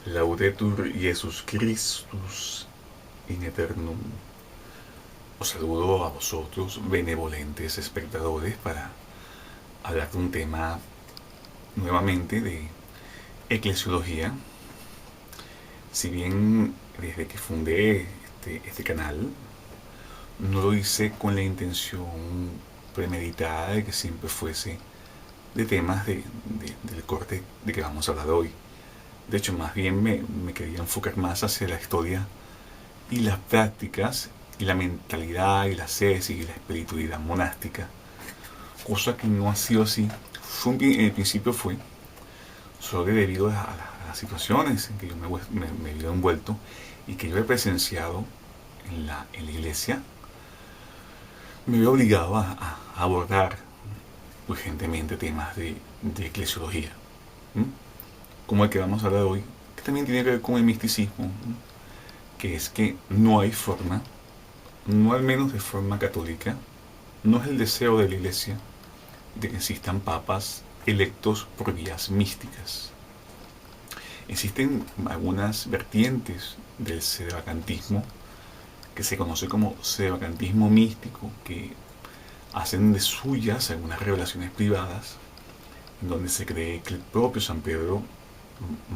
Laudetur Jesus Christus in aeternum. Os saludo a vosotros, benevolentes espectadores, para hablar de un tema nuevamente de eclesiología. Si bien desde que fundé este canal, no lo hice con la intención premeditada de que siempre fuese de temas del corte de que vamos a hablar hoy. De hecho, más bien me quería enfocar más hacia la historia y las prácticas y la mentalidad y la ascesis y la espiritualidad monástica, cosa que no ha sido así. En el principio fue solo que debido a las situaciones en que yo me he envuelto y que yo he presenciado en la iglesia, me veo obligado a abordar urgentemente temas de eclesiología, ¿m? Como el que vamos a hablar hoy, que también tiene que ver con el misticismo, ¿m? Que es que no hay forma, no al menos de forma católica, no es el deseo de la iglesia de que existan papas electos por vías místicas. Existen algunas vertientes del sedevacantismo que se conoce como sedevacantismo místico, que hacen de suyas algunas revelaciones privadas en donde se cree que el propio San Pedro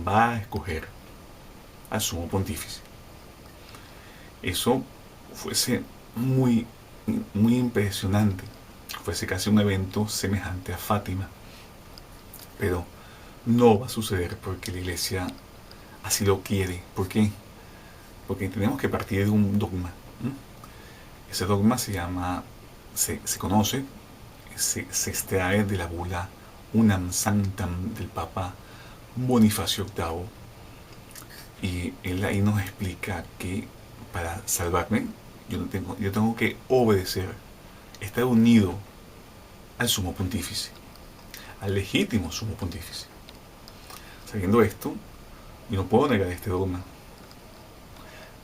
va a escoger al sumo pontífice. Eso fuese muy impresionante, fuese casi un evento semejante a Fátima, pero no va a suceder porque la iglesia así lo quiere. ¿Por qué? Porque tenemos que partir de un dogma. Ese dogma se conoce, se extrae de la bula Unam Sanctam del Papa Bonifacio VIII, y él ahí nos explica que para salvarme yo tengo que obedecer, estar unido al sumo pontífice, al legítimo sumo pontífice. Sabiendo esto, yo no puedo negar este dogma.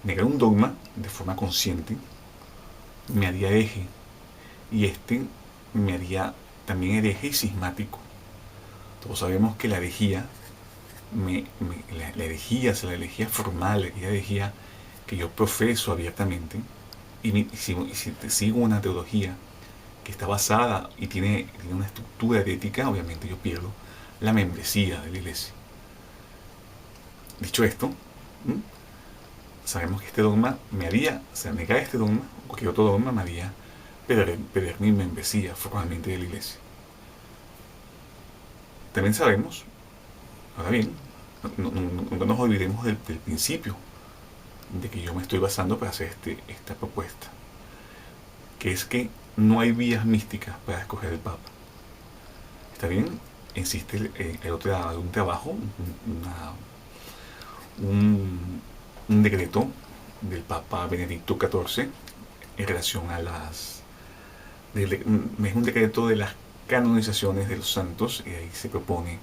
Negar un dogma de forma consciente me haría hereje, y me haría también hereje y cismático. Todos sabemos que la herejía, la herejía formal, la herejía que yo profeso abiertamente, y si sigo una teología que está basada y tiene una estructura herética, obviamente yo pierdo la membresía de la iglesia. Dicho esto, sabemos que este dogma me haría, o sea, negar este dogma, o cualquier otro dogma, me haría perder mi membresía formalmente de la iglesia. También sabemos, ahora bien, no nos olvidemos del principio de que yo me estoy basando para hacer esta propuesta, que es que no hay vías místicas para escoger el Papa. Está bien, existe un trabajo, un decreto del Papa Benedicto XIV en relación a es un decreto de las canonizaciones de los santos, y ahí se propone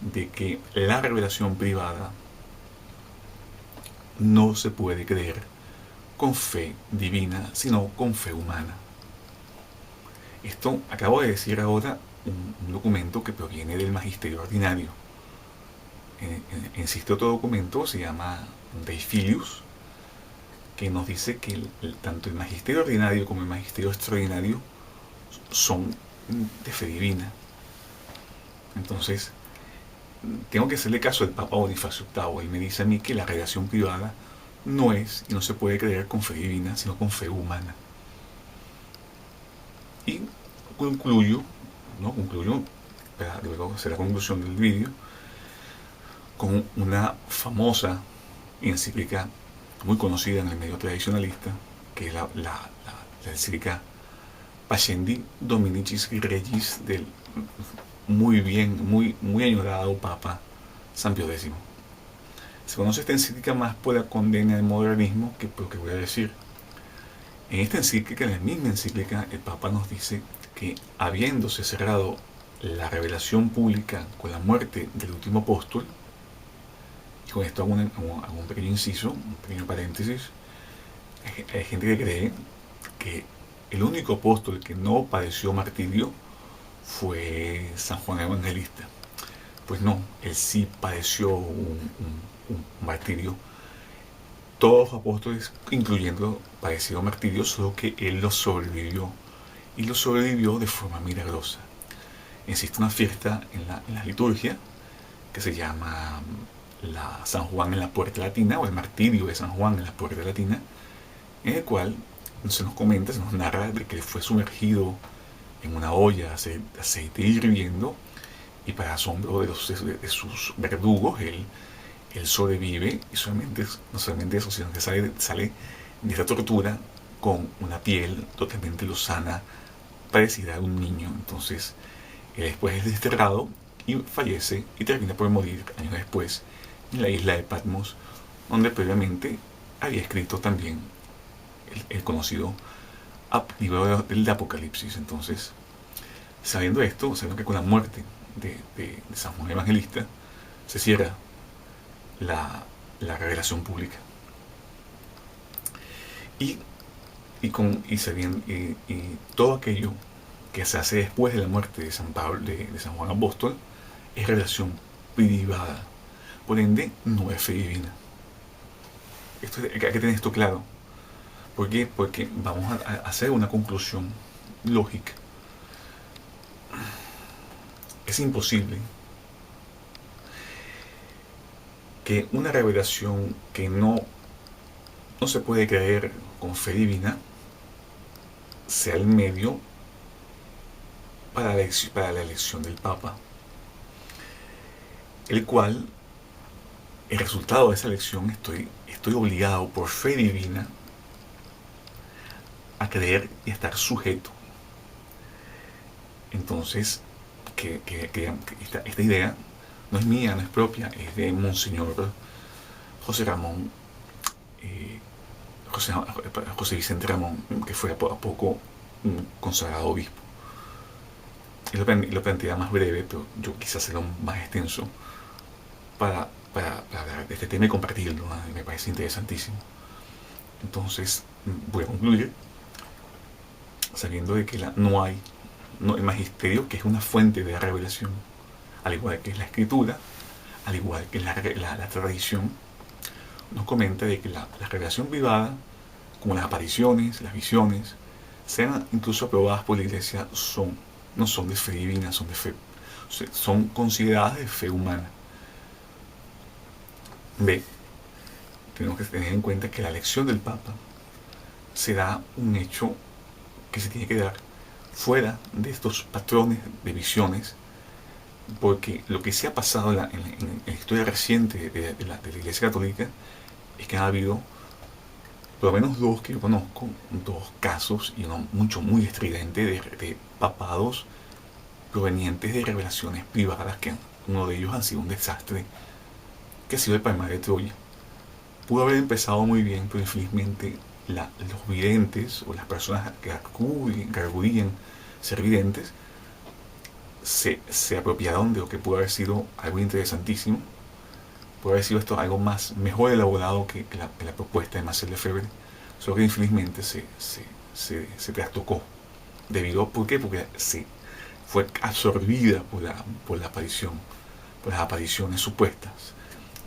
de que la revelación privada no se puede creer con fe divina, sino con fe humana. Esto acabo de decir ahora un documento que proviene del Magisterio Ordinario. Existe otro documento, se llama Dei Filius, que nos dice que tanto el Magisterio Ordinario como el Magisterio Extraordinario son de fe divina. Entonces, tengo que hacerle caso al Papa Bonifacio VIII. Él me dice a mí que la revelación privada no es y no se puede creer con fe divina, sino con fe humana. Y concluyo, luego hacer la conclusión del vídeo, con una famosa encíclica muy conocida en el medio tradicionalista, que es la encíclica Pascendi Dominicis Regis del muy añorado Papa San Pío X. Se conoce esta encíclica más por la condena del modernismo que por lo que voy a decir. En esta encíclica, en la misma encíclica, el Papa nos dice que, habiéndose cerrado la revelación pública con la muerte del último apóstol, y con esto hago un pequeño inciso, un pequeño paréntesis, hay gente que cree que el único apóstol que no padeció martirio fue San Juan Evangelista. Pues no, él sí padeció un martirio. Todos los apóstoles, incluyendo, padecieron martirio, solo que él lo sobrevivió. Y lo sobrevivió de forma milagrosa. Existe una fiesta en la liturgia que se llama la San Juan en la Puerta Latina, o el martirio de San Juan en la Puerta Latina, en el cual se nos comenta, se nos narra de que fue sumergido en una olla de aceite hirviendo, y para asombro de sus verdugos, él sobrevive, y no solamente eso, sino que sale de esta tortura con una piel totalmente lozana, parecida a un niño. Entonces, él después es desterrado y fallece y termina por morir años después en la isla de Patmos, donde previamente había escrito también el conocido libro del Apocalipsis. Entonces, sabiendo esto, sabiendo que con la muerte de San Juan Evangelista se cierra la revelación pública. Y todo aquello que se hace después de la muerte de San Pablo, de San Juan Apóstol, es revelación privada. Por ende, no es fe divina. Hay que tener esto claro. ¿Por qué? Porque vamos a hacer una conclusión lógica. Es imposible que una revelación que no se puede creer con fe divina sea el medio para la elección del Papa, el cual, el resultado de esa elección, estoy obligado por fe divina a creer y a estar sujeto. Entonces, esta idea no es mía, no es propia, es de Monseñor José Ramón, José Vicente Ramón, que fue a poco un consagrado obispo. Y lo plantea más breve, pero yo quise hacerlo más extenso para hablar de este tema y compartirlo, ¿no? Me parece interesantísimo. Entonces, voy a concluir sabiendo de que el magisterio, que es una fuente de revelación, al igual que la escritura, al igual que la tradición, nos comenta de que la revelación privada, como las apariciones, las visiones, sean incluso aprobadas por la Iglesia, no son de fe divina, son consideradas de fe humana. Tenemos que tener en cuenta que la elección del Papa será un hecho que se tiene que dar fuera de estos patrones de visiones, porque lo que se ha pasado en la historia reciente de la Iglesia Católica es que ha habido por lo menos dos que yo conozco, dos casos, y uno muy estridente, de papados provenientes de revelaciones privadas, que uno de ellos ha sido un desastre, que ha sido el Palmar de Troya. Pudo haber empezado muy bien, pero infelizmente los videntes o las personas que acudían ser videntes se apropiaron de lo que pudo haber sido algo interesantísimo. Puede haber sido esto algo mejor elaborado que la propuesta de Marcel Lefebvre, solo que infelizmente se trastocó. ¿Por qué? Porque fue absorbida por la aparición, por las apariciones supuestas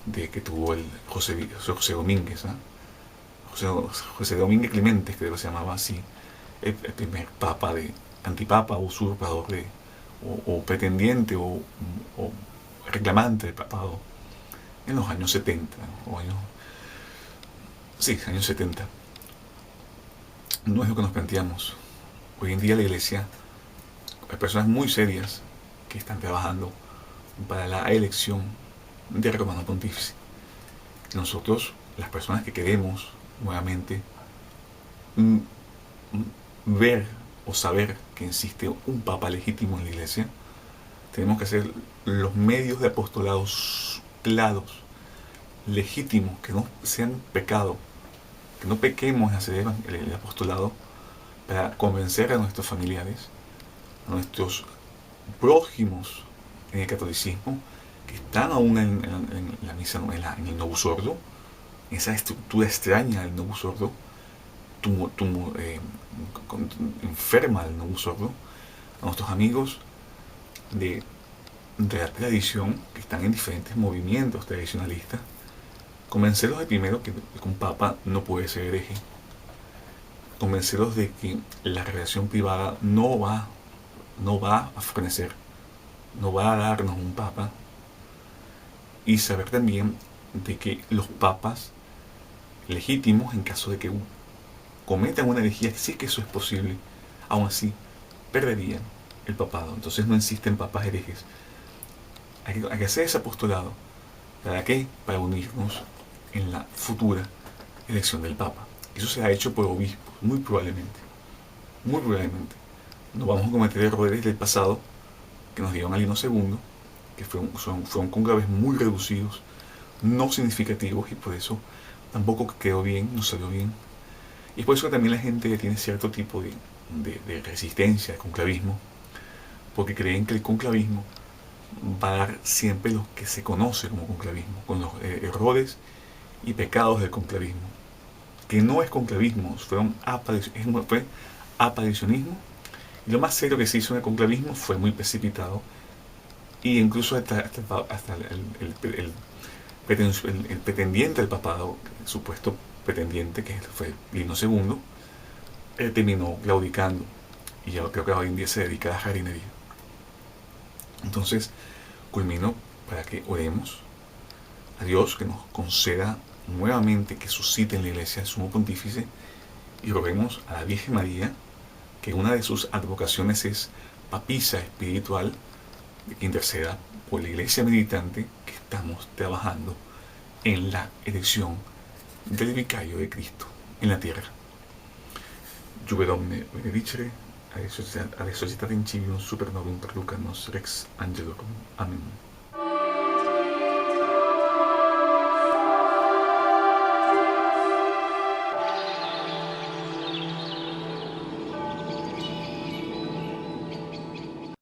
de que tuvo el José Domínguez, ¿eh? José Domínguez Clementes, creo que se llamaba así, el primer papa, antipapa, usurpador o pretendiente o reclamante del papado, en los años 70, años 70. No es lo que nos planteamos. Hoy en día la Iglesia, hay personas muy serias que están trabajando para la elección del Romano Pontífice. Nosotros, las personas que queremos nuevamente ver o saber que existe un Papa legítimo en la Iglesia, tenemos que hacer los medios de apostolados claros, legítimos, que no sean pecado, que no pequemos en hacer el apostolado, para convencer a nuestros familiares, a nuestros prójimos en el catolicismo, que están aún en la misa, en el Novus Ordo, en esa estructura extraña del Novus Ordo, enferma del Novus Ordo, a nuestros amigos de la tradición, que están en diferentes movimientos tradicionalistas, Convencerlos de primero que un papa no puede ser hereje. Convencerlos de que la relación privada no va a fornecer, no va a darnos un papa. Y saber también de que los papas legítimos, en caso de que cometan una herejía, sí que eso es posible, aún así perderían el papado. Entonces no existen papas herejes. Hay que hacer ese apostolado. ¿Para qué? Para unirnos en la futura elección del papa. Eso se ha hecho por obispos, muy probablemente. Muy probablemente. No vamos a cometer errores del pasado que nos dieron a Lino II, que fueron cónclaves muy reducidos, no significativos, y por eso tampoco quedó bien, no salió bien. Y por eso también la gente tiene cierto tipo de resistencia al conclavismo, porque creen que el conclavismo va a dar siempre lo que se conoce como conclavismo, con los errores y pecados del conclavismo, que no es conclavismo, fue aparicionismo, y lo más serio que se hizo en el conclavismo fue muy precipitado, y incluso hasta el pretendiente del papado, el supuesto pretendiente, que fue Lino II, terminó claudicando, y yo creo que hoy en día se dedica a la jarinería. Entonces, culmino para que oremos a Dios que nos conceda nuevamente que suscite en la iglesia el sumo pontífice, y roguemos a la Virgen María que una de sus advocaciones es papisa espiritual, de que interceda por la iglesia militante, que estamos trabajando en la elección del vicario de Cristo en la tierra. Juve Domine benedicere, ad societate in civil super novum perducanos rex angelorum. Amén.